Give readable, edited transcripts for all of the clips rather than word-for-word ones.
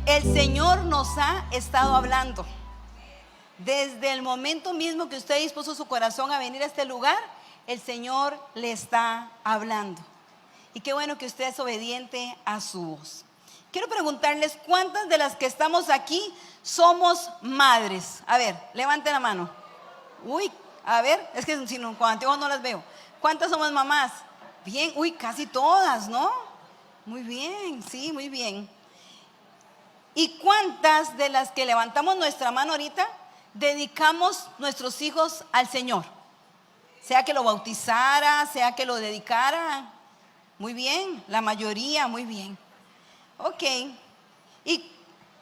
El Señor nos ha estado hablando. Desde el momento mismo que usted dispuso su corazón a venir a este lugar, el Señor le está hablando. Y qué bueno que usted es obediente a su voz. Quiero preguntarles, ¿cuántas de las que estamos aquí somos madres? A ver, levanten la mano. Uy, a ver, es que si no, con anteojos no las veo. ¿Cuántas somos mamás? Bien, uy, casi todas, ¿no? Muy bien, sí, muy bien. ¿Y cuántas de las que levantamos nuestra mano ahorita dedicamos nuestros hijos al Señor? Sea que lo bautizara, sea que lo dedicara. Muy bien, la mayoría, muy bien. Ok. ¿Y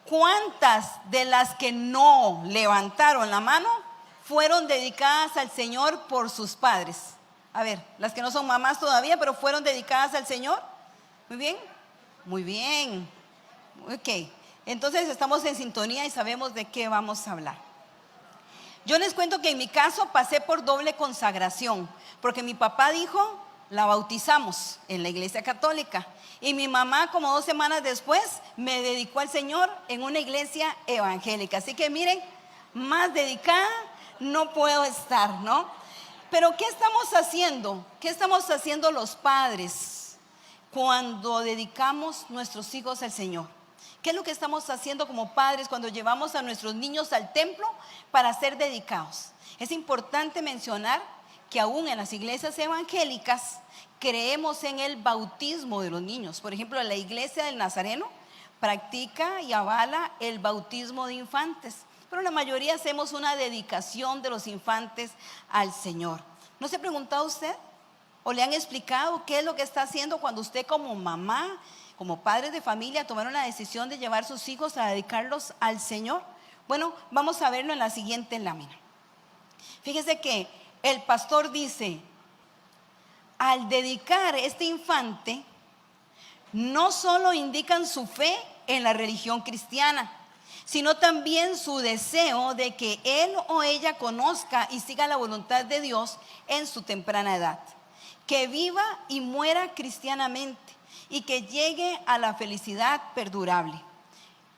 cuántas de las que no levantaron la mano fueron dedicadas al Señor por sus padres? A ver, las que no son mamás todavía, pero fueron dedicadas al Señor. Muy bien, muy bien. Ok, entonces estamos en sintonía y sabemos de qué vamos a hablar. Yo les cuento que en mi caso pasé por doble consagración, porque mi papá dijo, la bautizamos en la iglesia católica, y mi mamá como 2 semanas después me dedicó al Señor en una iglesia evangélica. Así que miren, más dedicada no puedo estar, ¿no? Pero ¿qué estamos haciendo? ¿Qué estamos haciendo los padres cuando dedicamos nuestros hijos al Señor? ¿Qué es lo que estamos haciendo como padres cuando llevamos a nuestros niños al templo para ser dedicados? Es importante mencionar que aún en las iglesias evangélicas creemos en el bautismo de los niños. Por ejemplo, la iglesia del Nazareno practica y avala el bautismo de infantes, pero la mayoría hacemos una dedicación de los infantes al Señor. ¿No se ha preguntado usted? ¿O le han explicado qué es lo que está haciendo cuando usted como mamá, como padres de familia, tomaron la decisión de llevar sus hijos a dedicarlos al Señor? Bueno, vamos a verlo en la siguiente lámina. Fíjese que el pastor dice, al dedicar este infante, no solo indican su fe en la religión cristiana, sino también su deseo de que él o ella conozca y siga la voluntad de Dios en su temprana edad, que viva y muera cristianamente y que llegue a la felicidad perdurable.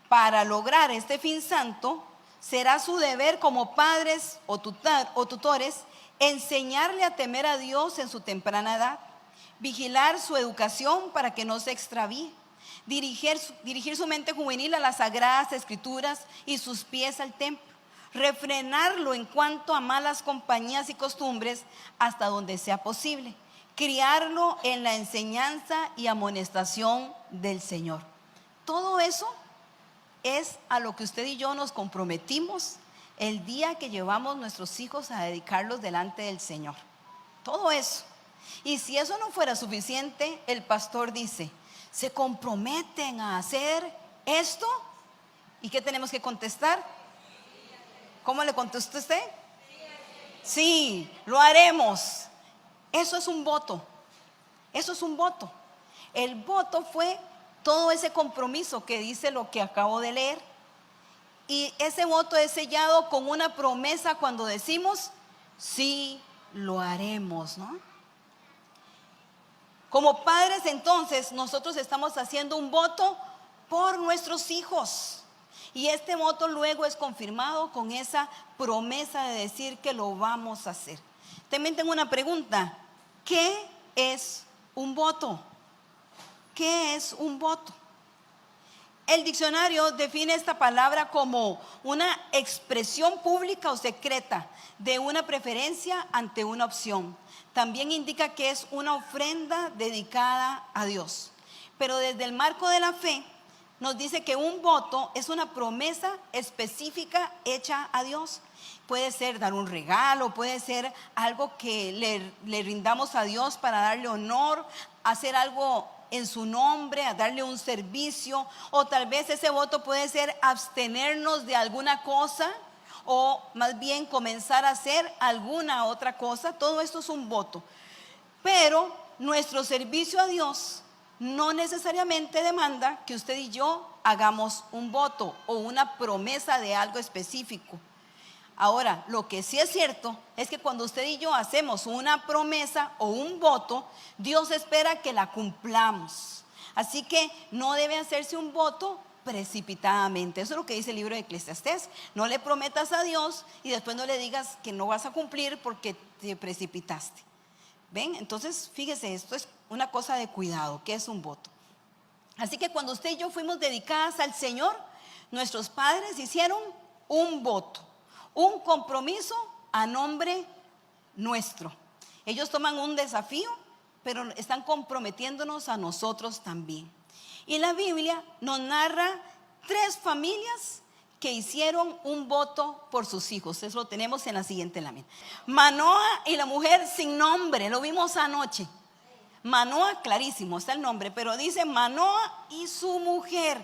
Para lograr este fin santo, será su deber como padres o tutores enseñarle a temer a Dios en su temprana edad, vigilar su educación para que no se extravíe, dirigir su mente juvenil a las sagradas escrituras y sus pies al templo, refrenarlo en cuanto a malas compañías y costumbres hasta donde sea posible, criarlo en la enseñanza y amonestación del Señor. Todo eso es a lo que usted y yo nos comprometimos el día que llevamos nuestros hijos a dedicarlos delante del Señor. Todo eso. Y si eso no fuera suficiente, el pastor dice, ¿se comprometen a hacer esto? ¿Y qué tenemos que contestar? ¿Cómo le contestó usted? Sí, lo haremos. Eso es un voto. Eso es un voto. El voto fue todo ese compromiso que dice lo que acabo de leer. Y ese voto es sellado con una promesa cuando decimos, sí, lo haremos, ¿no? Como padres, entonces, nosotros estamos haciendo un voto por nuestros hijos. Y este voto luego es confirmado con esa promesa de decir que lo vamos a hacer. También tengo una pregunta. ¿Qué es un voto? ¿Qué es un voto? El diccionario define esta palabra como una expresión pública o secreta de una preferencia ante una opción. También indica que es una ofrenda dedicada a Dios. Pero desde el marco de la fe nos dice que un voto es una promesa específica hecha a Dios. Puede ser dar un regalo, puede ser algo que le rindamos a Dios para darle honor, hacer algo en su nombre, a darle un servicio, o tal vez ese voto puede ser abstenernos de alguna cosa o más bien comenzar a hacer alguna otra cosa. Todo esto es un voto, pero nuestro servicio a Dios no necesariamente demanda que usted y yo hagamos un voto o una promesa de algo específico. Ahora, lo que sí es cierto es que cuando usted y yo hacemos una promesa o un voto, Dios espera que la cumplamos. Así que no debe hacerse un voto precipitadamente. Eso es lo que dice el libro de Eclesiastés. No le prometas a Dios y después no le digas que no vas a cumplir porque te precipitaste. ¿Ven? Entonces, fíjese, esto es una cosa de cuidado, que es un voto. Así que cuando usted y yo fuimos dedicadas al Señor, nuestros padres hicieron un voto, un compromiso a nombre nuestro. Ellos toman un desafío, pero están comprometiéndonos a nosotros también. Y la Biblia nos narra 3 familias que hicieron un voto por sus hijos. Eso lo tenemos en la siguiente lámina. Manoa y la mujer sin nombre, lo vimos anoche. Manoa, clarísimo, está el nombre, pero dice Manoa y su mujer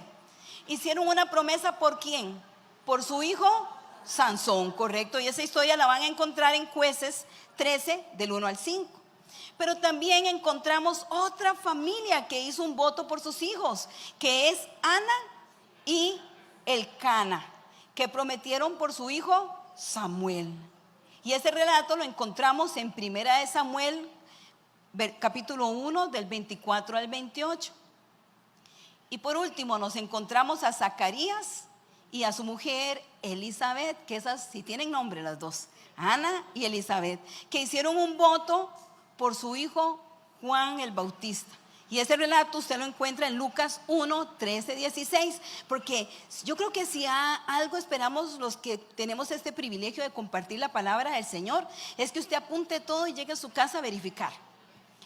hicieron una promesa. ¿Por quién? Por su hijo Sansón, correcto. Y esa historia la van a encontrar en Jueces 13, del 1 al 5. Pero también encontramos otra familia que hizo un voto por sus hijos, que es Ana y Elcana, que prometieron por su hijo Samuel. Y ese relato lo encontramos en 1 Samuel, capítulo 1, del 24 al 28. Y por último nos encontramos a Zacarías y a su mujer Elizabeth, que esas sí tienen nombre las dos, Ana y Elizabeth, que hicieron un voto por su hijo Juan el Bautista. Y ese relato usted lo encuentra en Lucas 1, 13, 16. Porque yo creo que si algo esperamos los que tenemos este privilegio de compartir la palabra del Señor, es que usted apunte todo y llegue a su casa a verificar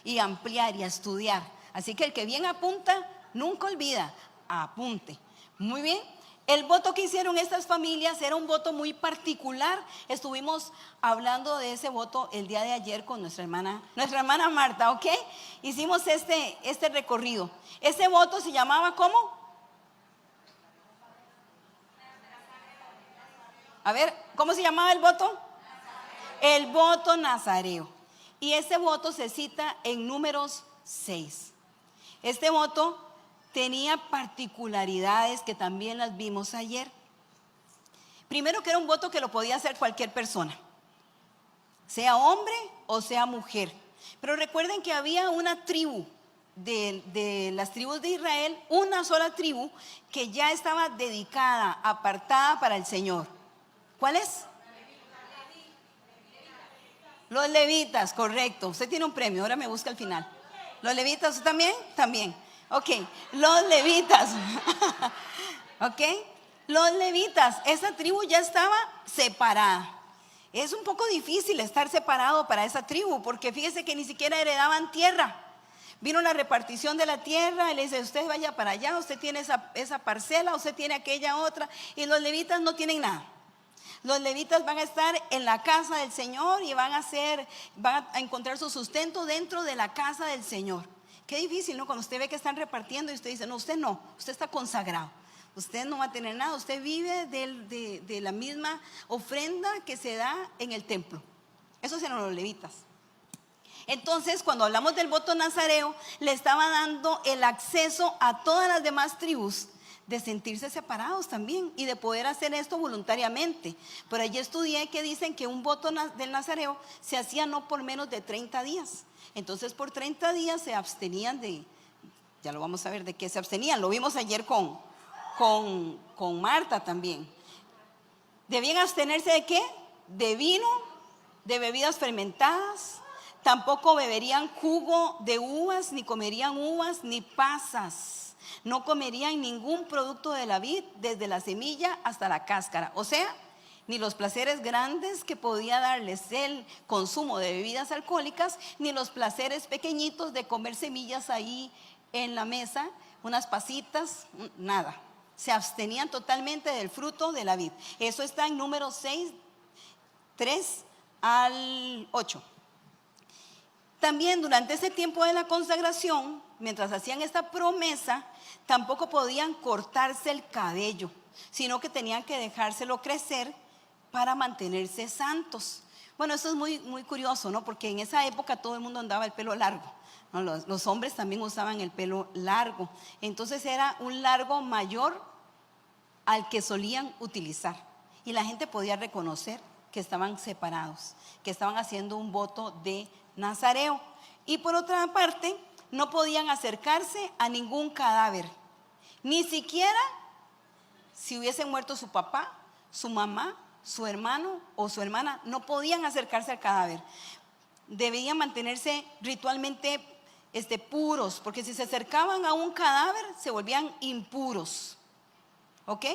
y ampliar y a estudiar. Así que el que bien apunta, nunca olvida, apunte. Muy bien. El voto que hicieron estas familias era un voto muy particular. Estuvimos hablando de ese voto el día de ayer con nuestra hermana Marta, ¿ok? Hicimos este recorrido. Ese voto se llamaba ¿cómo? A ver, ¿cómo se llamaba el voto? El voto nazareo. Y ese voto se cita en Números 6. Este voto tenía particularidades que también las vimos ayer. Primero, que era un voto que lo podía hacer cualquier persona, sea hombre o sea mujer. Pero recuerden que había una tribu de las tribus de Israel, una sola tribu que ya estaba dedicada, apartada para el Señor. ¿Cuál es? Los levitas, correcto. Usted tiene un premio, ahora me busca al final. ¿Los levitas usted también? También. Ok, los levitas. Ok, los levitas, esa tribu ya estaba separada. Es un poco difícil estar separado para esa tribu, porque fíjese que ni siquiera heredaban tierra. Vino la repartición de la tierra, y le dice: usted vaya para allá, usted tiene esa parcela, usted tiene aquella otra. Y los levitas no tienen nada. Los levitas van a estar en la casa del Señor y van a encontrar su sustento dentro de la casa del Señor. Qué difícil, ¿no? Cuando usted ve que están repartiendo y usted dice: no, usted está consagrado. Usted no va a tener nada, usted vive de la misma ofrenda que se da en el templo. Esos eran los levitas. Entonces, cuando hablamos del voto nazareo, le estaba dando el acceso a todas las demás tribus de sentirse separados también y de poder hacer esto voluntariamente. Por allí estudié que dicen que un voto del nazareo se hacía no por menos de 30 días. Entonces, por 30 días se abstenían ya lo vamos a ver de qué se abstenían. Lo vimos ayer con Marta también. ¿Debían abstenerse de qué? De vino, de bebidas fermentadas. Tampoco beberían jugo de uvas, ni comerían uvas, ni pasas. No comerían ningún producto de la vid, desde la semilla hasta la cáscara. O sea, ni los placeres grandes que podía darles el consumo de bebidas alcohólicas, ni los placeres pequeñitos de comer semillas ahí en la mesa, unas pasitas, nada. Se abstenían totalmente del fruto de la vid. Eso está en Números 6, 3 al 8. También durante ese tiempo de la consagración, mientras hacían esta promesa, tampoco podían cortarse el cabello, sino que tenían que dejárselo crecer para mantenerse santos. Bueno, eso es muy, muy curioso, ¿no? Porque en esa época todo el mundo andaba el pelo largo, ¿no? Los hombres también usaban el pelo largo. Entonces era un largo mayor al que solían utilizar. Y la gente podía reconocer que estaban separados, que estaban haciendo un voto de nazareo. Y por otra parte, no podían acercarse a ningún cadáver, ni siquiera si hubiesen muerto su papá, su mamá, su hermano o su hermana, no podían acercarse al cadáver. Debían mantenerse ritualmente puros, porque si se acercaban a un cadáver se volvían impuros. ¿Ok?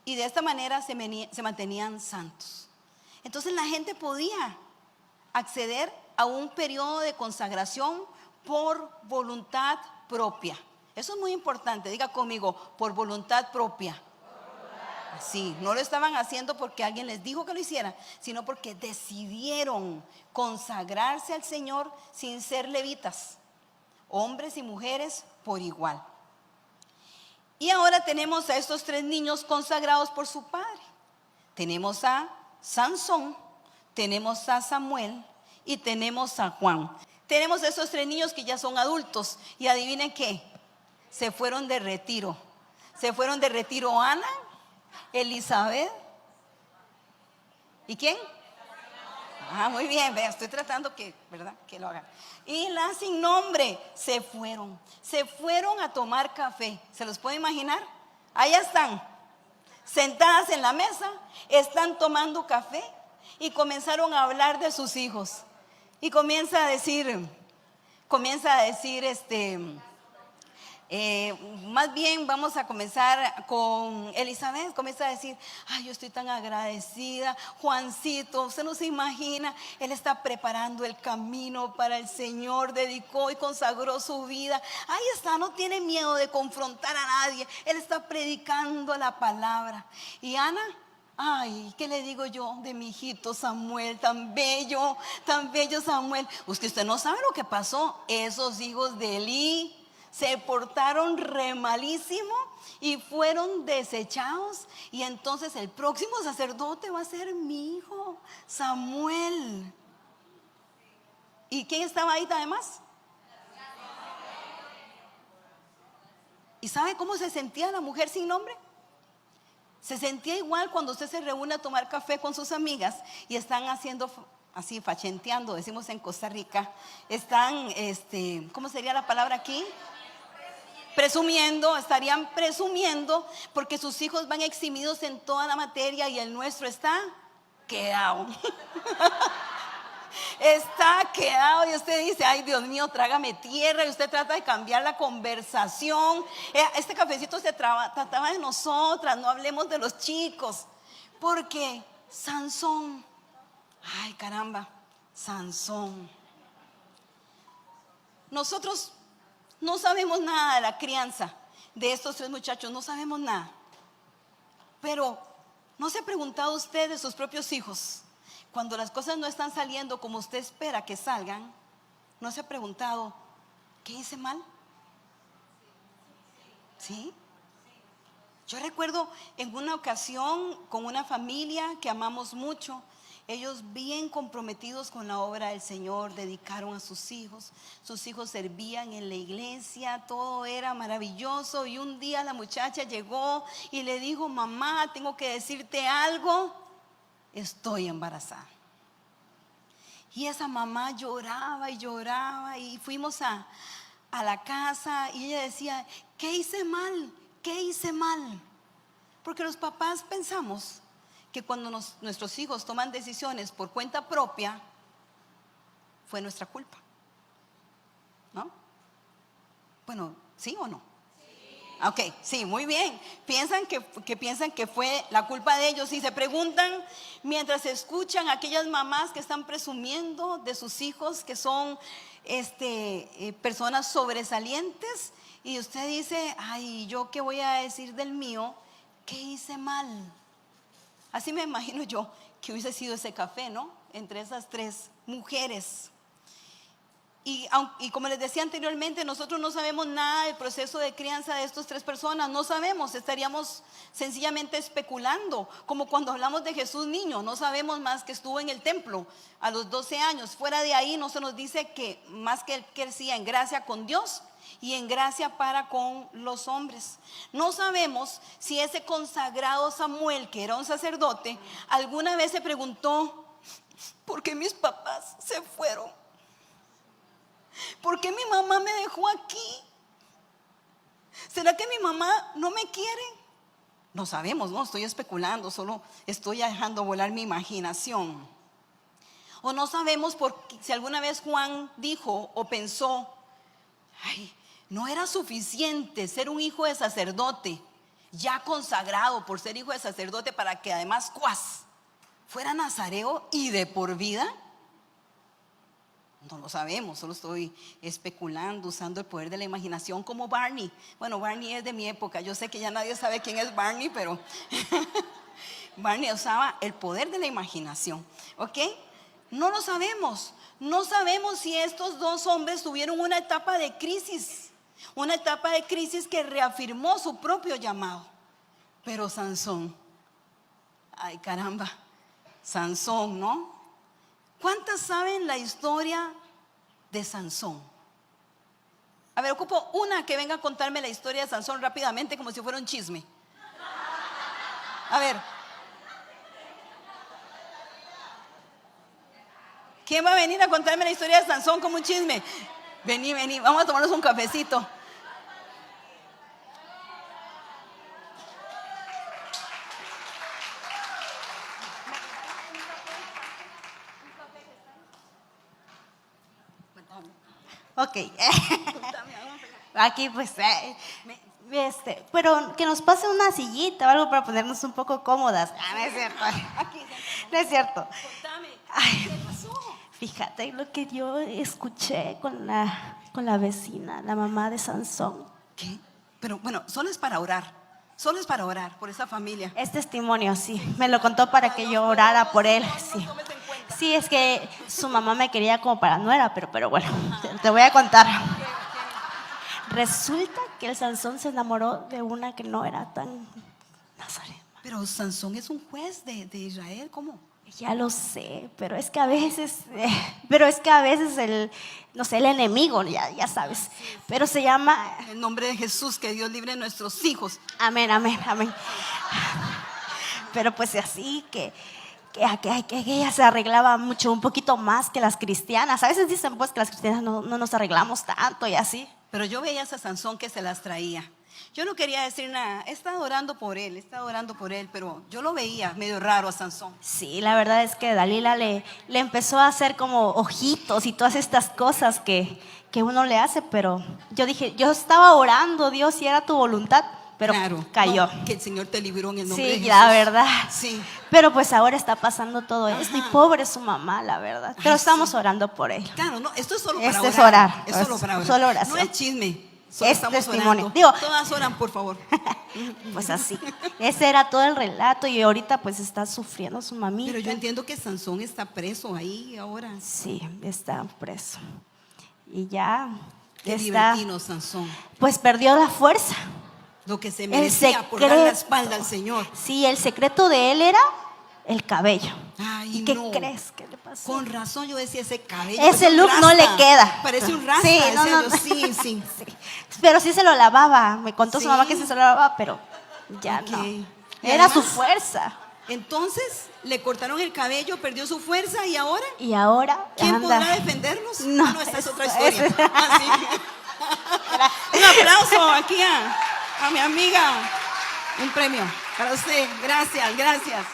Y de esta manera se mantenían santos. Entonces la gente podía acceder a un periodo de consagración por voluntad propia. Eso es muy importante, diga conmigo, por voluntad propia. Sí, no lo estaban haciendo porque alguien les dijo que lo hicieran, sino porque decidieron consagrarse al Señor sin ser levitas, hombres y mujeres por igual. Y ahora tenemos a estos 3 niños consagrados por su padre. Tenemos a Sansón, tenemos a Samuel y tenemos a Juan. Tenemos a estos 3 niños que ya son adultos y adivinen qué, se fueron de retiro. Se fueron de retiro Ana, Elizabeth, ¿y quién? Muy bien, vea, estoy tratando ¿verdad? Que lo hagan. Y la sin nombre se fueron a tomar café. ¿Se los puede imaginar? Allá están, sentadas en la mesa, están tomando café y comenzaron a hablar de sus hijos. Y comienza a decir, más bien vamos a comenzar con Elizabeth. Comienza a decir, yo estoy tan agradecida, Juancito, usted no se imagina, él está preparando el camino para el Señor, dedicó y consagró su vida, ahí está, no tiene miedo de confrontar a nadie, él está predicando la palabra. Y Ana, ¿qué le digo yo de mi hijito Samuel? Tan bello Samuel. Usted no sabe lo que pasó. Esos hijos de Elí se portaron re malísimo y fueron desechados. Y entonces el próximo sacerdote va a ser mi hijo Samuel. ¿Y quién estaba ahí además? ¿Y sabe cómo se sentía la mujer sin nombre? Se sentía igual cuando usted se reúne a tomar café con sus amigas y están haciendo así, fachenteando, decimos en Costa Rica. Están, ¿cómo sería la palabra aquí? Estarían presumiendo porque sus hijos van eximidos en toda la materia y el nuestro está quedado. Está quedado y usted dice, ay Dios mío, trágame tierra, y usted trata de cambiar la conversación. Este cafecito se trataba de nosotras, no hablemos de los chicos, porque Sansón, ay caramba, Sansón. Nosotros no sabemos nada de la crianza de estos 3 muchachos, no sabemos nada. Pero ¿no se ha preguntado usted de sus propios hijos? Cuando las cosas no están saliendo como usted espera que salgan, ¿no se ha preguntado, ¿qué hice mal? ¿Sí? Yo recuerdo en una ocasión con una familia que amamos mucho, ellos bien comprometidos con la obra del Señor, dedicaron a sus hijos servían en la iglesia, todo era maravilloso. Y un día la muchacha llegó y le dijo, mamá, tengo que decirte algo, estoy embarazada. Y esa mamá lloraba y lloraba y fuimos a la casa y ella decía, ¿qué hice mal? ¿Qué hice mal? Porque los papás pensamos que cuando nuestros hijos toman decisiones por cuenta propia, fue nuestra culpa, ¿no? Bueno, ¿sí o no? Ok, sí, muy bien. Piensan que fue la culpa de ellos y se preguntan mientras escuchan a aquellas mamás que están presumiendo de sus hijos que son personas sobresalientes, y usted dice, ay, ¿yo qué voy a decir del mío? ¿Qué hice mal? Así me imagino yo que hubiese sido ese café, ¿no? Entre esas 3 mujeres. Y como les decía anteriormente, nosotros no sabemos nada del proceso de crianza de estas 3 personas, no sabemos, estaríamos sencillamente especulando, como cuando hablamos de Jesús niño, no sabemos más que estuvo en el templo a los 12 años, fuera de ahí no se nos dice que más que él crecía en gracia con Dios y en gracia para con los hombres. No sabemos si ese consagrado Samuel, que era un sacerdote, alguna vez se preguntó, ¿por qué mis papás se fueron? ¿Por qué mi mamá me dejó aquí? ¿Será que mi mamá no me quiere? No sabemos, no estoy especulando, solo estoy dejando volar mi imaginación. O no sabemos si alguna vez Juan dijo o pensó, ay, no era suficiente ser un hijo de sacerdote, ya consagrado por ser hijo de sacerdote, para que además fuera nazareo y de por vida. No lo sabemos, solo estoy especulando, usando el poder de la imaginación, como Barney. Bueno, Barney es de mi época, yo sé que ya nadie sabe quién es Barney, pero Barney usaba el poder de la imaginación, ¿ok? No lo sabemos, no sabemos si estos dos hombres tuvieron una etapa de crisis que reafirmó su propio llamado. Pero Sansón, ay caramba, Sansón, ¿no? ¿Cuántas saben la historia de Sansón? A ver, ocupo una que venga a contarme la historia de Sansón rápidamente, como si fuera un chisme. A ver, ¿quién va a venir a contarme la historia de Sansón como un chisme? Vení, vamos a tomarnos un cafecito. Ok. Aquí pues, pero que nos pase una sillita o algo para ponernos un poco cómodas. No es cierto. No es cierto. Ay, ¿Qué pasó? fíjate lo que yo escuché con la vecina, la mamá de Sansón. ¿Qué? Pero bueno, solo es para orar por esa familia. Es testimonio, sí. Me lo contó para que yo orara por él. Sí. Sí, es que su mamá me quería como para nuera, pero bueno, te voy a contar. Resulta que el Sansón se enamoró de una que no era tan nazarena. Pero Sansón es un juez de Israel, ¿cómo? Ya lo sé, pero es que a veces el, no sé, el enemigo, ya sabes, pero se llama... En el nombre de Jesús, que Dios libre a nuestros hijos. Amén. Pero pues así que ella se arreglaba mucho, un poquito más que las cristianas. A veces dicen pues que las cristianas no nos arreglamos tanto y así. Pero yo veía a ese Sansón que se las traía. Yo no quería decir nada, he estado orando por él, pero yo lo veía medio raro a Sansón. Sí, la verdad es que Dalila le empezó a hacer como ojitos y todas estas cosas que uno le hace, pero yo dije, yo estaba orando, Dios, si era tu voluntad, pero claro, cayó. No, que el Señor te libró en el nombre de Jesús. Sí, la verdad. Sí. Pero pues ahora está pasando todo esto y Ajá. pobre su mamá, la verdad. Pero estamos orando por él. Claro, no, esto es solo para Este orar. es orar. Es solo para orar. Solo oración. No es chisme. Solo Es estamos testimonio. orando. Digo, todas oran, por favor. pues así. Ese era todo el relato y ahorita pues está sufriendo su mamita. Pero yo entiendo que Sansón está preso ahí ahora. Sí, está preso. Y ya Qué está, libertino, Sansón. pues perdió la fuerza. Lo que se merecía por dar la espalda al Señor. Sí, el secreto de él era el cabello. Ay, ¿Y qué no. crees que le pasó? Con razón yo decía ese cabello. Ese parece un look no le rasta. queda. Parece un rasta. Sí, decía no. yo. Sí. Sí. Pero sí se lo lavaba. Me contó Sí. su mamá que sí se lo lavaba, pero ya Ok. no. Y Era su además, fuerza. Entonces le cortaron el cabello, perdió su fuerza y ahora Y ahora ¿quién anda. podrá defenderlos? No, No, esta es otra eso- historia. Ah, sí. Un aplauso aquí a mi amiga. Un premio para usted. Gracias.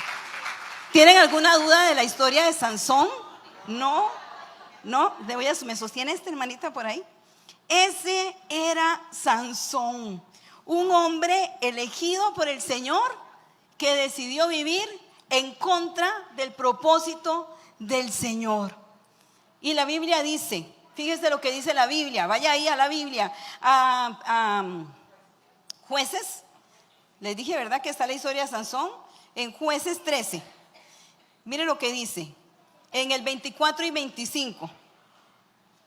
¿Tienen alguna duda de la historia de Sansón? No. ¿Me sostiene esta hermanita por ahí? Ese era Sansón, un hombre elegido por el Señor que decidió vivir en contra del propósito del Señor. Y la Biblia dice, fíjese lo que dice la Biblia, vaya ahí a la Biblia, a Jueces, les dije, ¿verdad? Que está la historia de Sansón, en Jueces 13. Mire lo que dice, en el 24 y 25,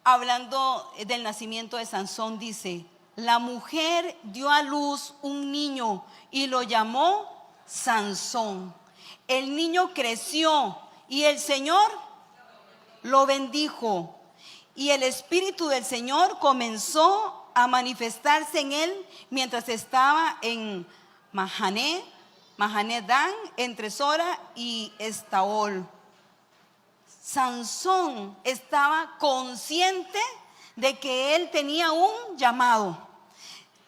hablando del nacimiento de Sansón, dice, la mujer dio a luz un niño y lo llamó Sansón. El niño creció y el Señor lo bendijo. Y el Espíritu del Señor comenzó a manifestarse en él mientras estaba en Mahanedán, entre Sora y Estaol. Sansón estaba consciente de que él tenía un llamado.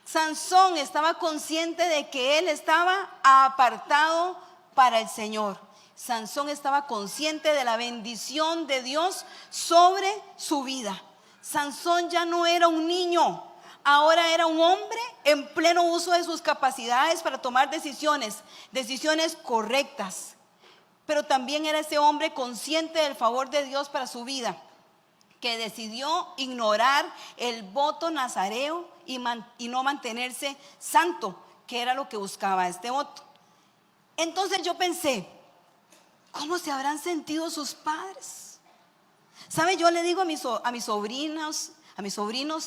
Sansón estaba consciente de que él estaba apartado para el Señor. Sansón estaba consciente de la bendición de Dios sobre su vida. Sansón ya no era un niño, ahora era un hombre en pleno uso de sus capacidades para tomar decisiones correctas. Pero también era ese hombre consciente del favor de Dios para su vida, que decidió ignorar el voto nazareo y no mantenerse santo, que era lo que buscaba este voto. Entonces yo pensé, ¿cómo se habrán sentido sus padres? ¿Sabe? Yo le digo a mis sobrinos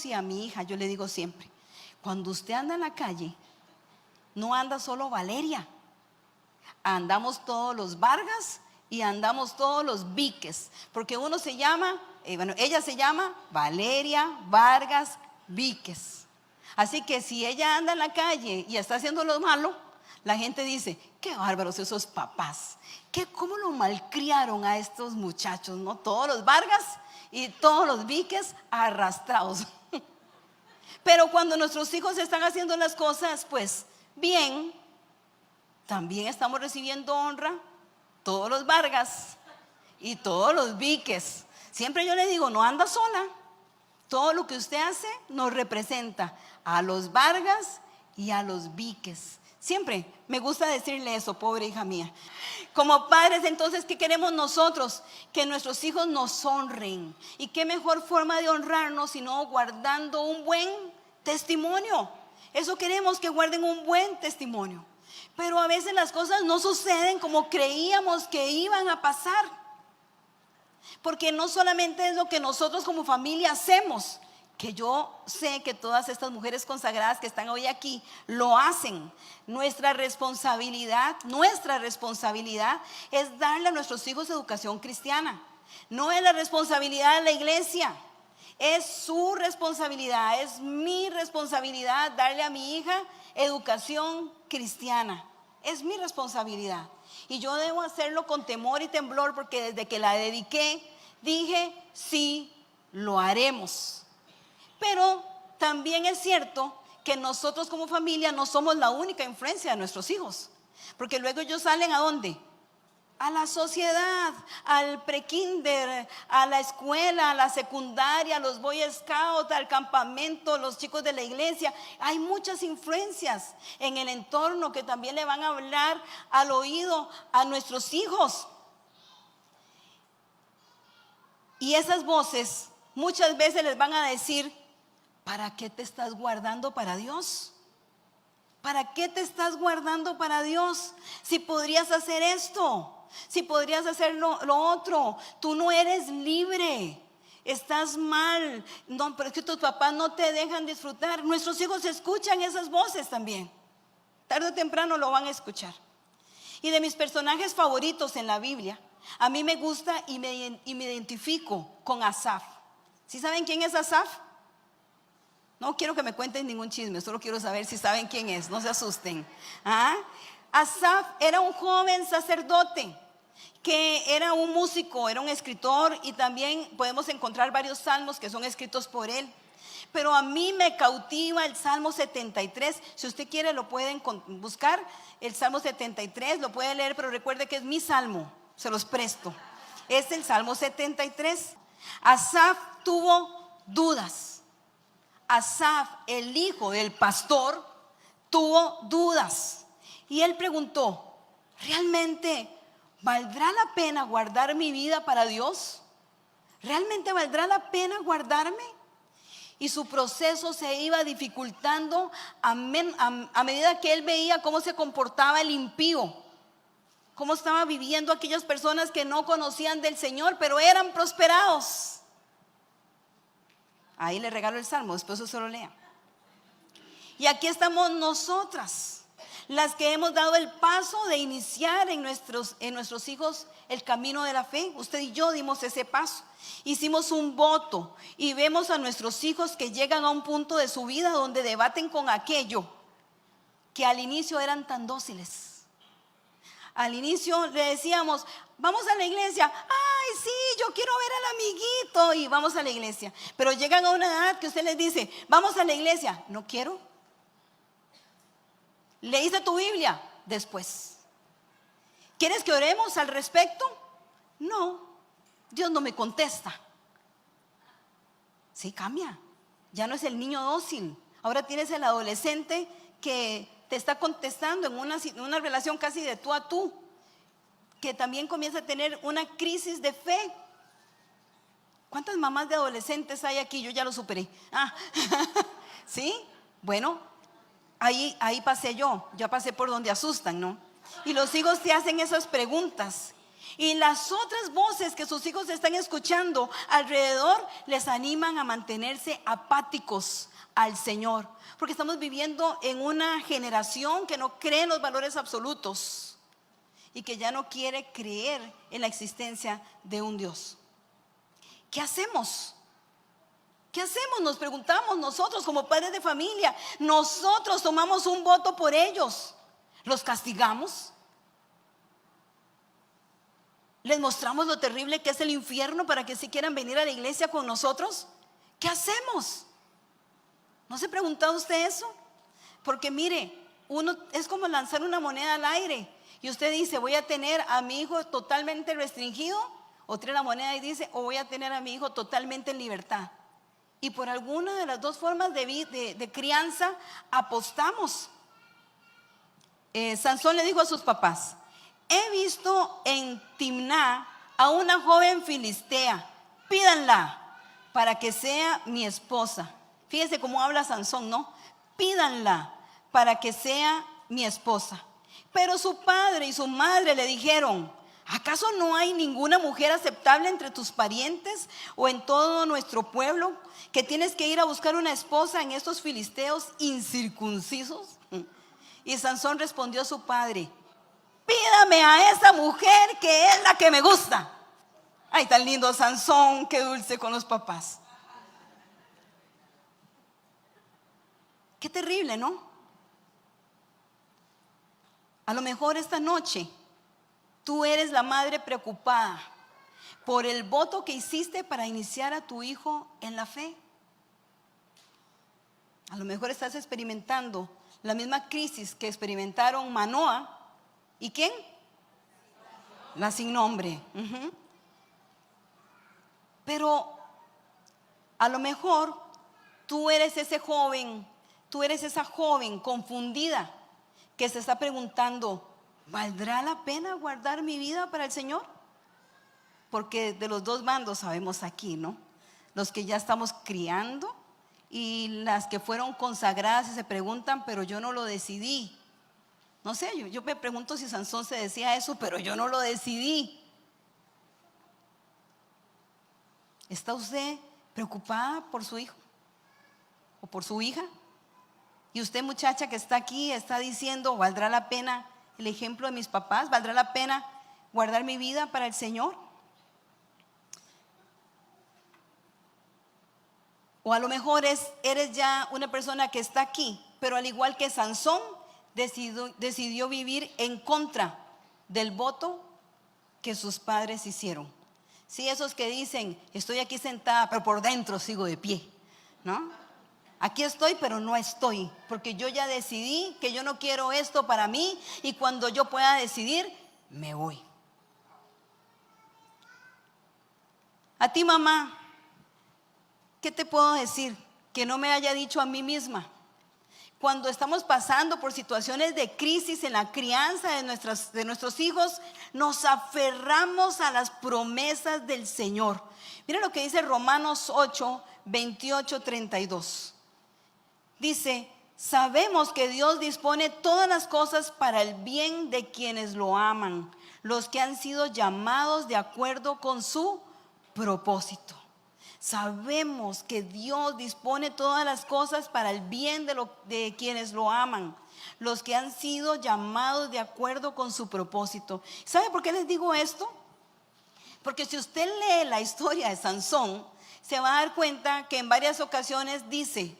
y a mi hija, yo le digo siempre, cuando usted anda en la calle, no anda solo Valeria, andamos todos los Vargas y andamos todos los Víquez, porque uno se llama, ella se llama Valeria Vargas Víquez. Así que si ella anda en la calle y está haciendo lo malo, la gente dice, qué bárbaros esos papás, cómo lo malcriaron a estos muchachos, ¿no? Todos los Vargas y todos los Víquez arrastrados. Pero cuando nuestros hijos están haciendo las cosas, pues bien, también estamos recibiendo honra, todos los Vargas y todos los Víquez. Siempre yo le digo, no anda sola. Todo lo que usted hace nos representa a los Vargas y a los Víquez. Siempre me gusta decirle eso, pobre hija mía. Como padres, entonces, ¿qué queremos nosotros? Que nuestros hijos nos honren. ¿Y qué mejor forma de honrarnos sino guardando un buen testimonio? Eso queremos, que guarden un buen testimonio. Pero a veces las cosas no suceden como creíamos que iban a pasar. Porque no solamente es lo que nosotros como familia hacemos, que yo sé que todas estas mujeres consagradas que están hoy aquí lo hacen. Nuestra responsabilidad es darle a nuestros hijos educación cristiana. No es la responsabilidad de la iglesia, es su responsabilidad, es mi responsabilidad darle a mi hija educación cristiana. Es mi responsabilidad. Y yo debo hacerlo con temor y temblor, porque desde que la dediqué, dije, sí, lo haremos. Pero también es cierto que nosotros como familia no somos la única influencia de nuestros hijos. Porque luego ellos salen ¿a dónde? A la sociedad, al prekinder, a la escuela, a la secundaria, a los Boy Scouts, al campamento, los chicos de la iglesia. Hay muchas influencias en el entorno que también le van a hablar al oído a nuestros hijos. Y esas voces muchas veces les van a decir, ¿para qué te estás guardando para Dios? ¿Para qué te estás guardando para Dios? Si podrías hacer esto, si podrías hacer lo otro, tú no eres libre, estás mal, no, pero es que tus papás no te dejan disfrutar. Nuestros hijos escuchan esas voces también, tarde o temprano lo van a escuchar. Y de mis personajes favoritos en la Biblia, a mí me gusta y me identifico con Asaf. ¿Sí saben quién es Asaf? No quiero que me cuenten ningún chisme, solo quiero saber si saben quién es, no se asusten. Asaf era un joven sacerdote que era un músico, era un escritor, y también podemos encontrar varios salmos que son escritos por él. Pero a mí me cautiva el Salmo 73. Si usted quiere lo pueden buscar, el Salmo 73, lo puede leer, pero recuerde que es mi salmo, se los presto. Es el Salmo 73. Asaf tuvo dudas. Asaf, el hijo del pastor, tuvo dudas. Y él preguntó, ¿realmente valdrá la pena guardar mi vida para Dios? ¿Realmente valdrá la pena guardarme? Y su proceso se iba dificultando a medida que él veía cómo se comportaba el impío, cómo estaba viviendo aquellas personas que no conocían del Señor, pero eran prosperados. Ahí le regalo el salmo, después usted lo lea. Y aquí estamos nosotras, las que hemos dado el paso de iniciar en nuestros hijos el camino de la fe. Usted y yo dimos ese paso. Hicimos un voto y vemos a nuestros hijos que llegan a un punto de su vida donde debaten con aquello que al inicio eran tan dóciles. Al inicio le decíamos, vamos a la iglesia. Ay, sí, yo quiero ver al amiguito, y vamos a la iglesia. Pero llegan a una edad que usted les dice, vamos a la iglesia. No quiero. ¿Leíste tu Biblia? Después. ¿Quieres que oremos al respecto? No, Dios no me contesta. Sí, cambia. Ya no es el niño dócil. Ahora tienes el adolescente que te está contestando en una relación casi de tú a tú, que también comienza a tener una crisis de fe. ¿Cuántas mamás de adolescentes hay aquí? Yo ya lo superé. ¿Sí? Bueno, ahí pasé yo. Ya pasé por donde asustan, ¿no? Y los hijos te hacen esas preguntas. Y las otras voces que sus hijos están escuchando alrededor les animan a mantenerse apáticos al Señor. Porque estamos viviendo en una generación que no cree en los valores absolutos y que ya no quiere creer en la existencia de un Dios. ¿Qué hacemos? ¿Qué hacemos? Nos preguntamos nosotros como padres de familia. Nosotros tomamos un voto por ellos. ¿Los castigamos? ¿Les mostramos lo terrible que es el infierno para que sí quieran venir a la iglesia con nosotros? ¿Qué hacemos? ¿No se ha preguntado usted eso? Porque mire, uno es como lanzar una moneda al aire y usted dice, voy a tener a mi hijo totalmente restringido, o tira la moneda y dice, o voy a tener a mi hijo totalmente en libertad. Y por alguna de las dos formas de crianza apostamos. Sansón le dijo a sus papás, he visto en Timná a una joven filistea, pídanla para que sea mi esposa. Fíjese cómo habla Sansón, ¿no? Pídanla para que sea mi esposa. Pero su padre y su madre le dijeron, ¿acaso no hay ninguna mujer aceptable entre tus parientes o en todo nuestro pueblo que tienes que ir a buscar una esposa en estos filisteos incircuncisos? Y Sansón respondió a su padre, pídame a esa mujer que es la que me gusta. Ay, tan lindo Sansón, qué dulce con los papás. Qué terrible, ¿no? A lo mejor esta noche tú eres la madre preocupada por el voto que hiciste para iniciar a tu hijo en la fe. A lo mejor estás experimentando la misma crisis que experimentaron Manoa. ¿Y quién? La sin nombre. Pero a lo mejor tú eres ese joven, tú eres esa joven confundida que se está preguntando, ¿valdrá la pena guardar mi vida para el Señor? Porque de los dos bandos sabemos aquí, ¿no? Los que ya estamos criando y las que fueron consagradas y se preguntan, pero yo no lo decidí. No sé, yo me pregunto si Sansón se decía eso, pero yo no lo decidí. ¿Está usted preocupada por su hijo o por su hija? Y usted, muchacha que está aquí, está diciendo, ¿valdrá la pena el ejemplo de mis papás? ¿Valdrá la pena guardar mi vida para el Señor? O a lo mejor eres ya una persona que está aquí, pero al igual que Sansón, decidió vivir en contra del voto que sus padres hicieron. Sí, esos que dicen, estoy aquí sentada, pero por dentro sigo de pie, ¿no? Aquí estoy, pero no estoy, porque yo ya decidí que yo no quiero esto para mí y cuando yo pueda decidir, me voy. A ti, mamá, ¿qué te puedo decir que no me haya dicho a mí misma? Cuando estamos pasando por situaciones de crisis en la crianza de nuestros hijos, nos aferramos a las promesas del Señor. Mira lo que dice Romanos 8, 28, 32. Dice, sabemos que Dios dispone todas las cosas para el bien de quienes lo aman, los que han sido llamados de acuerdo con su propósito. Sabemos que Dios dispone todas las cosas para el bien de quienes lo aman, los que han sido llamados de acuerdo con su propósito. ¿Sabe por qué les digo esto? Porque si usted lee la historia de Sansón, se va a dar cuenta que en varias ocasiones dice,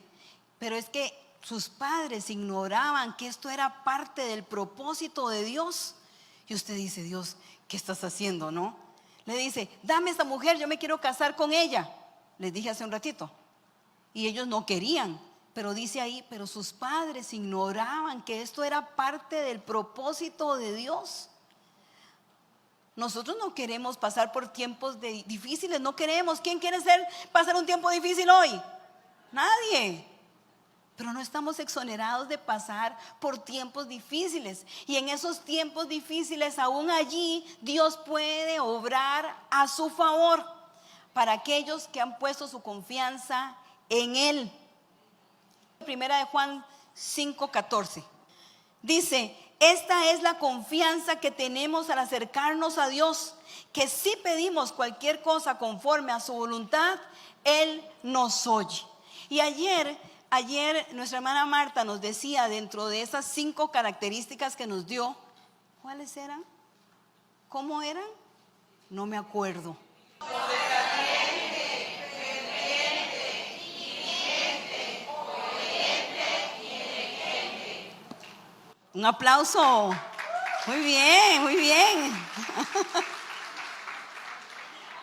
pero es que sus padres ignoraban que esto era parte del propósito de Dios. Y usted dice, Dios, ¿qué estás haciendo, no? Le dice, dame esta mujer, yo me quiero casar con ella. Les dije hace un ratito. Y ellos no querían. Pero dice ahí, pero sus padres ignoraban que esto era parte del propósito de Dios. Nosotros no queremos pasar por tiempos difíciles, no queremos. ¿Quién quiere pasar un tiempo difícil hoy? Nadie. Pero no estamos exonerados de pasar por tiempos difíciles. Y en esos tiempos difíciles, aún allí, Dios puede obrar a su favor para aquellos que han puesto su confianza en Él. Primera de Juan 5:14 dice: esta es la confianza que tenemos al acercarnos a Dios, que si pedimos cualquier cosa conforme a su voluntad, Él nos oye. Y ayer nuestra hermana Marta nos decía, dentro de esas 5 características que nos dio, ¿cuáles eran? ¿Cómo eran? No me acuerdo. Un aplauso. Muy bien, muy bien.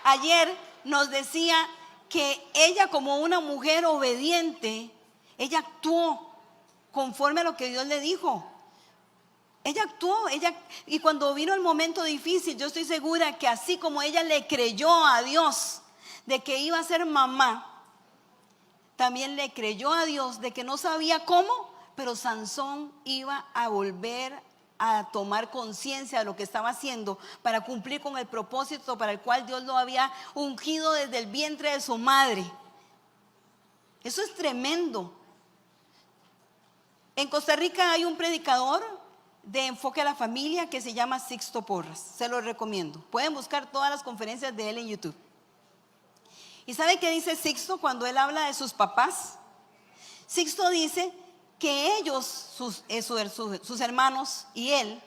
Ayer nos decía que ella, como una mujer obediente, ella actuó conforme a lo que Dios le dijo. Ella actuó, y cuando vino el momento difícil, yo estoy segura que así como ella le creyó a Dios de que iba a ser mamá, también le creyó a Dios de que no sabía cómo, pero Sansón iba a volver a tomar conciencia de lo que estaba haciendo para cumplir con el propósito para el cual Dios lo había ungido desde el vientre de su madre. Eso es tremendo. En Costa Rica hay un predicador de enfoque a la familia que se llama Sixto Porras. Se lo recomiendo. Pueden buscar todas las conferencias de él en YouTube. ¿Y sabe qué dice Sixto cuando él habla de sus papás? Sixto dice que ellos, sus hermanos y él,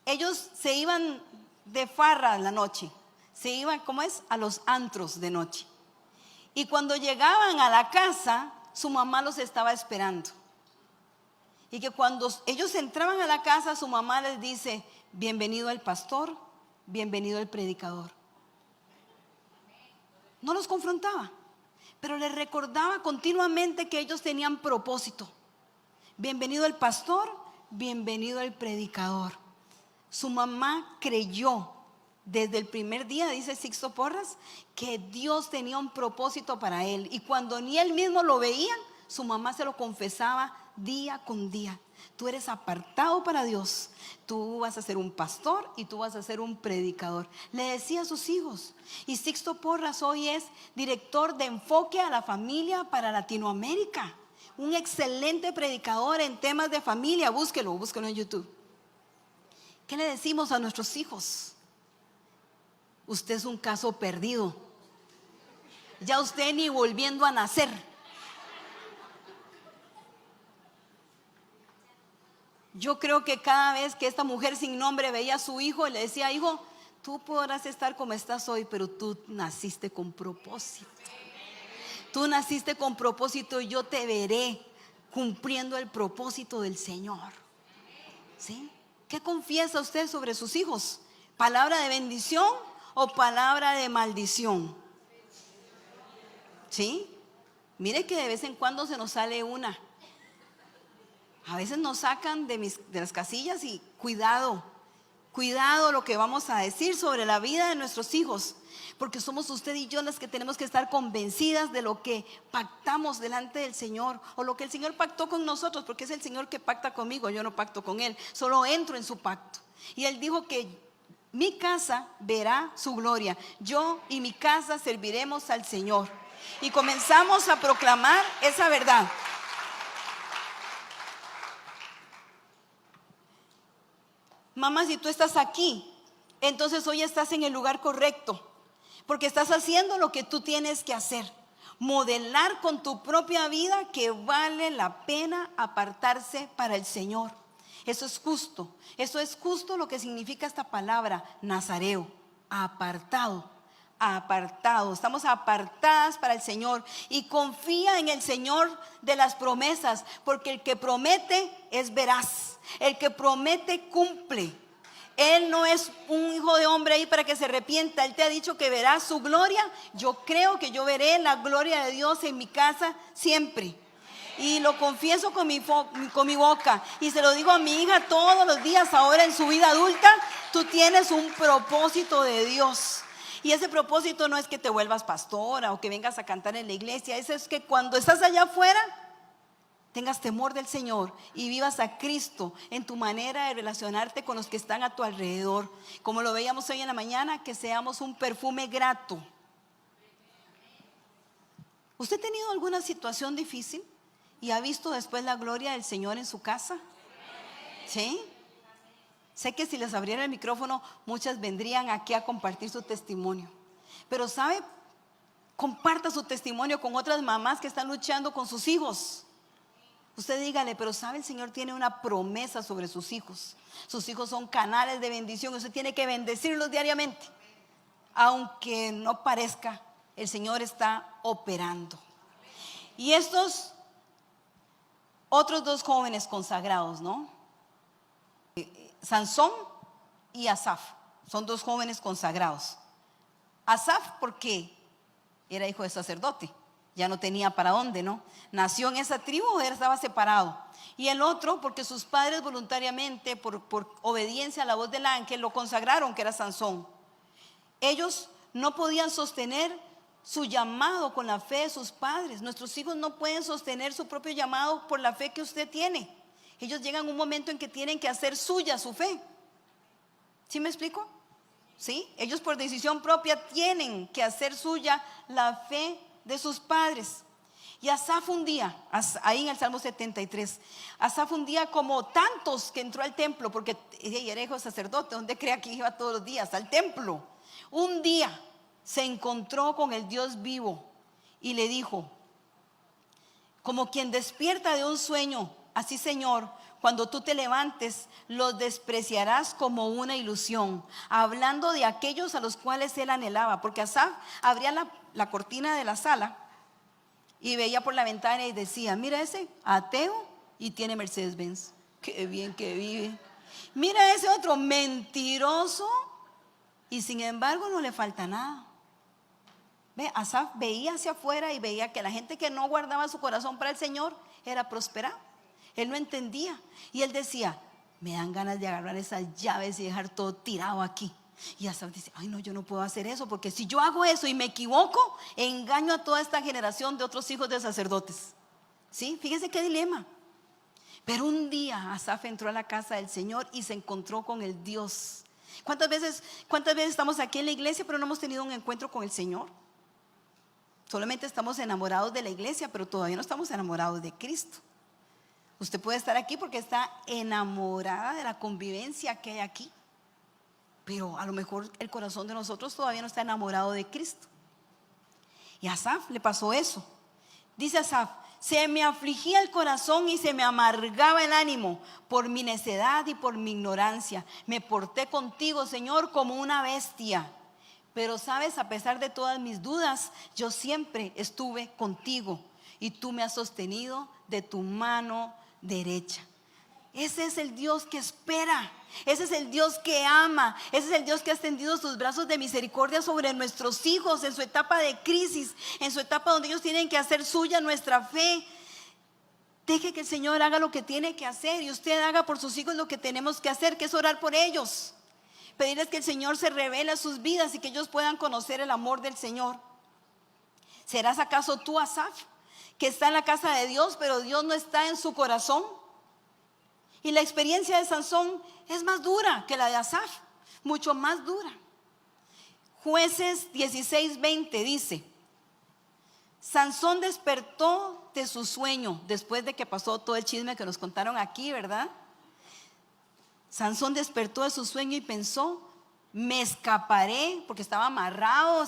ellos se iban de farra en la noche. Se iban, ¿cómo es? A los antros de noche. Y cuando llegaban a la casa, su mamá los estaba esperando. Y que cuando ellos entraban a la casa, su mamá les dice: bienvenido el pastor, bienvenido el predicador. No los confrontaba, pero les recordaba continuamente que ellos tenían propósito. Bienvenido el pastor, bienvenido el predicador. Su mamá creyó desde el primer día, dice Sixto Porras, que Dios tenía un propósito para él. Y cuando ni él mismo lo veía, su mamá se lo confesaba día con día: tú eres apartado para Dios, tú vas a ser un pastor y tú vas a ser un predicador. Le decía a sus hijos. Y Sixto Porras hoy es director de enfoque a la familia para Latinoamérica. Un excelente predicador en temas de familia. Búsquelo en YouTube. ¿Qué le decimos a nuestros hijos? Usted es un caso perdido. Ya usted ni volviendo a nacer. Yo creo que cada vez que esta mujer sin nombre veía a su hijo, le decía: hijo, tú podrás estar como estás hoy, pero tú naciste con propósito. Tú naciste con propósito y yo te veré cumpliendo el propósito del Señor. ¿Sí? ¿Qué confiesa usted sobre sus hijos? ¿Palabra de bendición o palabra de maldición? ¿Sí? Mire que de vez en cuando se nos sale una. A veces nos sacan de las casillas y cuidado lo que vamos a decir sobre la vida de nuestros hijos, porque somos usted y yo las que tenemos que estar convencidas de lo que pactamos delante del Señor, o lo que el Señor pactó con nosotros, porque es el Señor que pacta conmigo, yo no pacto con Él, solo entro en su pacto. Y Él dijo que mi casa verá su gloria, yo y mi casa serviremos al Señor. Y comenzamos a proclamar esa verdad. Mamá, si tú estás aquí, entonces hoy estás en el lugar correcto, porque estás haciendo lo que tú tienes que hacer. Modelar con tu propia vida que vale la pena apartarse para el Señor. Eso es justo. Eso es justo lo que significa esta palabra, nazareo, apartado. Apartado, estamos apartadas para el Señor. Y confía en el Señor de las promesas, porque el que promete es veraz, el que promete cumple. Él no es un hijo de hombre ahí para que se arrepienta. Él te ha dicho que verás su gloria. Yo creo que yo veré la gloria de Dios en mi casa siempre. Y lo confieso con mi boca. Y se lo digo a mi hija todos los días ahora en su vida adulta. Tú tienes un propósito de Dios. Y ese propósito no es que te vuelvas pastora o que vengas a cantar en la iglesia. Eso es que cuando estás allá afuera tengas temor del Señor y vivas a Cristo en tu manera de relacionarte con los que están a tu alrededor. Como lo veíamos hoy en la mañana, que seamos un perfume grato. ¿Usted ha tenido alguna situación difícil y ha visto después la gloria del Señor en su casa? ¿Sí? Sé que si les abriera el micrófono, muchas vendrían aquí a compartir su testimonio. Pero ¿sabe? Comparta su testimonio con otras mamás que están luchando con sus hijos. Usted dígale, pero sabe, el Señor tiene una promesa sobre sus hijos. Sus hijos son canales de bendición. Usted tiene que bendecirlos diariamente. Aunque no parezca, el Señor está operando. Y estos otros dos jóvenes consagrados, ¿no? Sansón y Asaf. Son dos jóvenes consagrados. Asaf porque era hijo de sacerdote. Ya no tenía para dónde, ¿no? Nació en esa tribu, él estaba separado. Y el otro porque sus padres voluntariamente, por obediencia a la voz del ángel, lo consagraron, que era Sansón. Ellos no podían sostener su llamado con la fe de sus padres. Nuestros hijos no pueden sostener su propio llamado por la fe que usted tiene. Ellos llegan a un momento en que tienen que hacer suya su fe. ¿Sí me explico? ¿Sí? Ellos por decisión propia tienen que hacer suya la fe de sus padres. Y Asaf un día, ahí en el Salmo 73, Asaf un día como tantos que entró al templo, porque era hijo de sacerdote, donde crea que iba todos los días al templo. Un día se encontró con el Dios vivo y le dijo, como quien despierta de un sueño, así Señor, cuando tú te levantes, los despreciarás como una ilusión, hablando de aquellos a los cuales él anhelaba, porque Asaf abría la cortina de la sala y veía por la ventana y decía, mira ese ateo y tiene Mercedes-Benz, qué bien que vive. Mira ese otro mentiroso y sin embargo no le falta nada. Ve, Asaf veía hacia afuera y veía que la gente que no guardaba su corazón para el Señor era prosperada. Él no entendía y él decía, me dan ganas de agarrar esas llaves y dejar todo tirado aquí. Y Asaf dice, ay no, yo no puedo hacer eso, porque si yo hago eso y me equivoco, engaño a toda esta generación de otros hijos de sacerdotes. ¿Sí? Fíjense qué dilema. Pero un día Asaf entró a la casa del Señor y se encontró con el Dios. ¿Cuántas veces estamos aquí en la iglesia pero no hemos tenido un encuentro con el Señor? Solamente estamos enamorados de la iglesia, pero todavía no estamos enamorados de Cristo. Usted puede estar aquí porque está enamorada de la convivencia que hay aquí, pero a lo mejor el corazón de nosotros todavía no está enamorado de Cristo. Y a Asaf le pasó eso. Dice Asaf, se me afligía el corazón y se me amargaba el ánimo por mi necedad y por mi ignorancia. Me porté contigo, Señor, como una bestia. Pero sabes, a pesar de todas mis dudas, yo siempre estuve contigo y tú me has sostenido de tu mano derecha. Ese es el Dios que espera, ese es el Dios que ama, ese es el Dios que ha extendido sus brazos de misericordia sobre nuestros hijos en su etapa de crisis, en su etapa donde ellos tienen que hacer suya nuestra fe. Deje que el Señor haga lo que tiene que hacer y usted haga por sus hijos lo que tenemos que hacer, que es orar por ellos, pedirles que el Señor se revele a sus vidas y que ellos puedan conocer el amor del Señor. ¿Serás acaso tú, Asaf, que está en la casa de Dios, pero Dios no está en su corazón? Y la experiencia de Sansón es más dura que la de Asaf, mucho más dura. Jueces 16:20 dice, Sansón despertó de su sueño, después de que pasó todo el chisme que nos contaron aquí, ¿verdad? Sansón despertó de su sueño y pensó, me escaparé, porque estaba amarrado,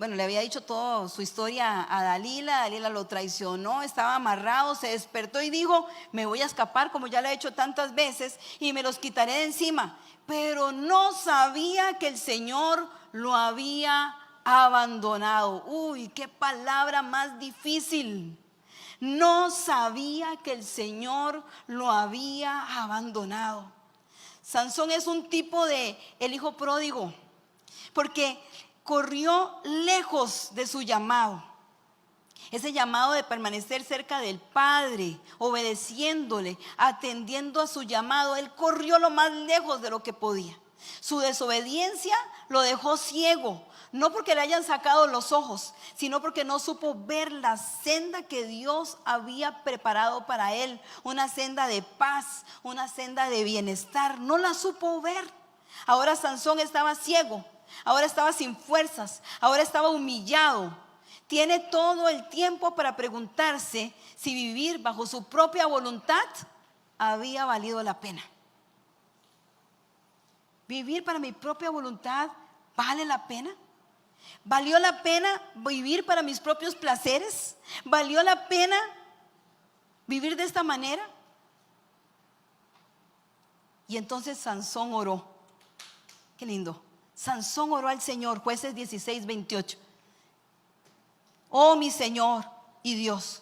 le había dicho toda su historia a Dalila lo traicionó, estaba amarrado, se despertó y dijo, me voy a escapar como ya lo he hecho tantas veces y me los quitaré de encima. Pero no sabía que el Señor lo había abandonado. Uy, qué palabra más difícil. No sabía que el Señor lo había abandonado. Sansón es un tipo de el hijo pródigo, porque corrió lejos de su llamado. Ese llamado de permanecer cerca del Padre, obedeciéndole, atendiendo a su llamado. Él corrió lo más lejos de lo que podía. Su desobediencia lo dejó ciego, no porque le hayan sacado los ojos, sino porque no supo ver la senda que Dios había preparado para él. Una senda de paz, una senda de bienestar. No la supo ver. Ahora Sansón estaba ciego, ahora estaba sin fuerzas, ahora estaba humillado. Tiene todo el tiempo para preguntarse si vivir bajo su propia voluntad había valido la pena. ¿Vivir para mi propia voluntad vale la pena? ¿Valió la pena vivir para mis propios placeres? ¿Valió la pena vivir de esta manera? Y entonces Sansón oró. Qué lindo. Sansón oró al Señor, Jueces 16:28. Oh mi Señor y Dios,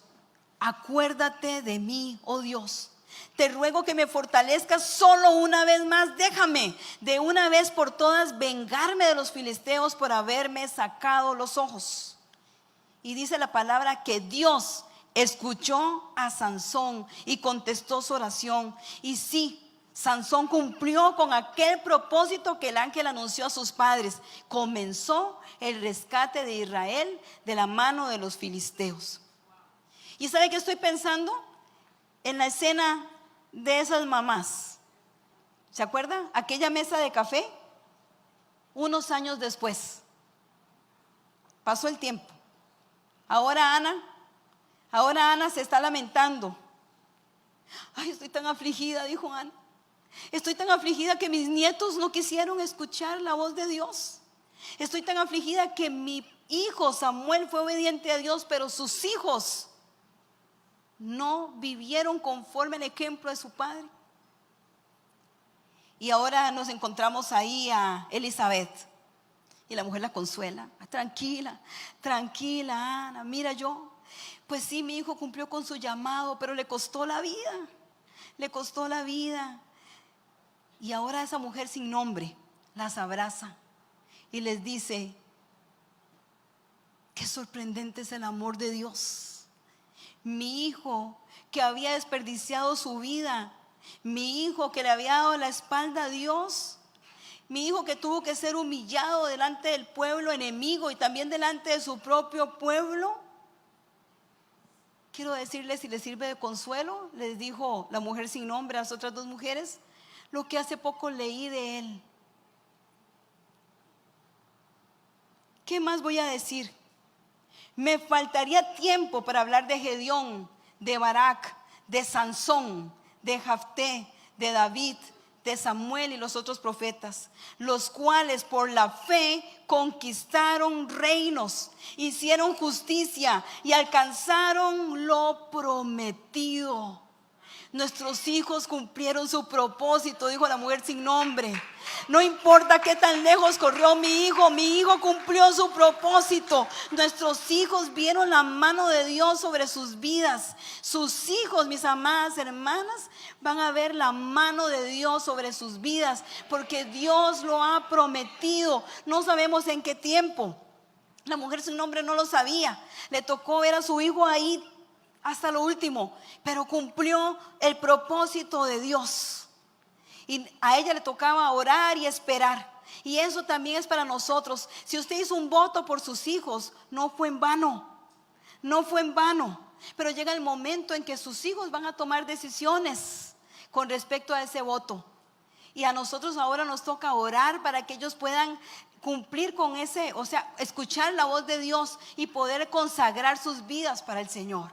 acuérdate de mí, oh Dios. Te ruego que me fortalezcas solo una vez más. Déjame de una vez por todas vengarme de los filisteos por haberme sacado los ojos. Y dice la palabra que Dios escuchó a Sansón y contestó su oración. Y sí, Sansón cumplió con aquel propósito que el ángel anunció a sus padres. Comenzó el rescate de Israel de la mano de los filisteos. ¿Y sabe qué estoy pensando? En la escena de esas mamás. ¿Se acuerdan? Aquella mesa de café, unos años después. Pasó el tiempo. Ahora Ana se está lamentando. Ay, estoy tan afligida, dijo Ana. Estoy tan afligida que mis nietos no quisieron escuchar la voz de Dios. Estoy tan afligida que mi hijo Samuel fue obediente a Dios, pero sus hijos no vivieron conforme al ejemplo de su padre. Y ahora nos encontramos ahí a Elizabeth. Y la mujer la consuela. Tranquila, tranquila, Ana. Mira, pues sí, mi hijo cumplió con su llamado, pero le costó la vida. Le costó la vida. Y ahora esa mujer sin nombre las abraza y les dice: qué sorprendente es el amor de Dios. Mi hijo que había desperdiciado su vida, mi hijo que le había dado la espalda a Dios, mi hijo que tuvo que ser humillado delante del pueblo enemigo y también delante de su propio pueblo. Quiero decirles, si les sirve de consuelo, les dijo la mujer sin nombre a las otras dos mujeres, lo que hace poco leí de él. ¿Qué más voy a decir? Me faltaría tiempo para hablar de Gedeón, de Barak, de Sansón, de Jafté, de David, de Samuel y los otros profetas, los cuales por la fe conquistaron reinos, hicieron justicia y alcanzaron lo prometido. Nuestros hijos cumplieron su propósito, dijo la mujer sin nombre. No importa qué tan lejos corrió mi hijo cumplió su propósito. Nuestros hijos vieron la mano de Dios sobre sus vidas. Sus hijos, mis amadas hermanas, van a ver la mano de Dios sobre sus vidas, porque Dios lo ha prometido. No sabemos en qué tiempo. La mujer sin nombre no lo sabía. Le tocó ver a su hijo ahí hasta lo último, pero cumplió el propósito de Dios. Y a ella le tocaba orar y esperar. Y eso también es para nosotros. Si usted hizo un voto por sus hijos, no fue en vano. No fue en vano. Pero llega el momento en que sus hijos van a tomar decisiones con respecto a ese voto. Y a nosotros ahora nos toca orar para que ellos puedan cumplir con ese, o sea, escuchar la voz de Dios y poder consagrar sus vidas para el Señor.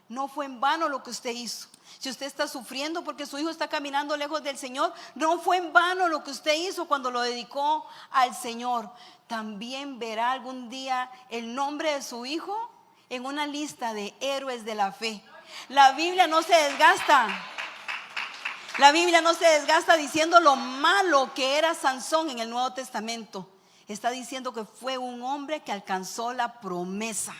No fue en vano lo que usted hizo. Si usted está sufriendo porque su hijo está caminando lejos del Señor, no fue en vano lo que usted hizo cuando lo dedicó al Señor. También verá algún día el nombre de su hijo en una lista de héroes de la fe. La Biblia no se desgasta. La Biblia no se desgasta diciendo lo malo que era Sansón en el Nuevo Testamento. Está diciendo que fue un hombre que alcanzó la promesa.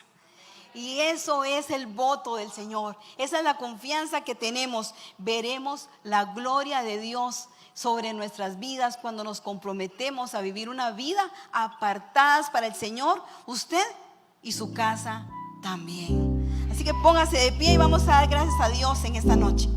Y eso es el voto del Señor. Esa es la confianza que tenemos. Veremos la gloria de Dios sobre nuestras vidas cuando nos comprometemos a vivir una vida apartadas para el Señor, usted y su casa también. Así que póngase de pie y vamos a dar gracias a Dios en esta noche.